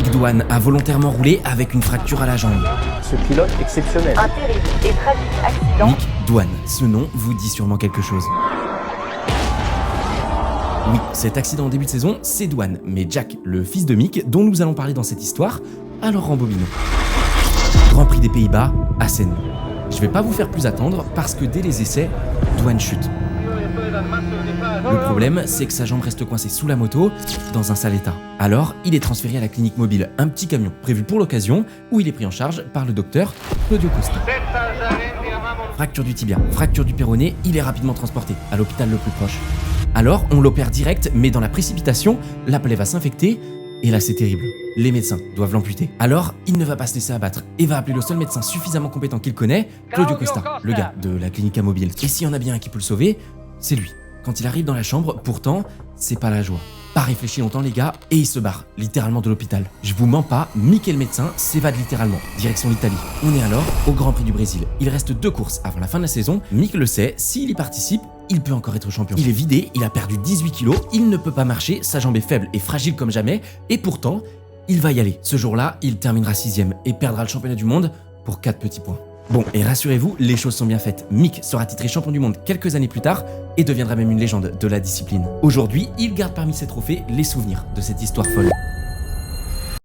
Mick Doohan a volontairement roulé avec une fracture à la jambe. Ce pilote exceptionnel. Un terrible et tragique accident. Mick Doohan, ce nom vous dit sûrement quelque chose. Oui, cet accident en début de saison, c'est Doohan, mais Jack, le fils de Mick, dont nous allons parler dans cette histoire, alors rembobinons. Grand Prix des Pays-Bas, Assen. Je vais pas vous faire plus attendre parce que dès les essais, Doohan chute. Le problème, c'est que sa jambe reste coincée sous la moto, dans un sale état. Alors, il est transféré à la clinique mobile, un petit camion prévu pour l'occasion, où il est pris en charge par le docteur Claudio Costa. Fracture du tibia, fracture du péroné, il est rapidement transporté à l'hôpital le plus proche. Alors, on l'opère direct, mais dans la précipitation, la plaie va s'infecter, et là c'est terrible. Les médecins doivent l'amputer. Alors, il ne va pas se laisser abattre et va appeler le seul médecin suffisamment compétent qu'il connaît, Claudio Costa, le gars de la clinique mobile. Et s'il y en a bien un qui peut le sauver, c'est lui. Quand il arrive dans la chambre, pourtant, c'est pas la joie. Pas réfléchi longtemps les gars, et il se barre, littéralement de l'hôpital. Je vous mens pas, Mick et le médecin s'évadent littéralement, direction l'Italie. On est alors au Grand Prix du Brésil. Il reste 2 courses avant la fin de la saison. Mick le sait, s'il y participe, il peut encore être champion. Il est vidé, il a perdu 18 kilos, il ne peut pas marcher, sa jambe est faible et fragile comme jamais, et pourtant, il va y aller. Ce jour-là, il terminera 6ème et perdra le championnat du monde pour 4 petits points. Bon, et rassurez-vous, les choses sont bien faites. Mick sera titré champion du monde quelques années plus tard et deviendra même une légende de la discipline. Aujourd'hui, il garde parmi ses trophées les souvenirs de cette histoire folle.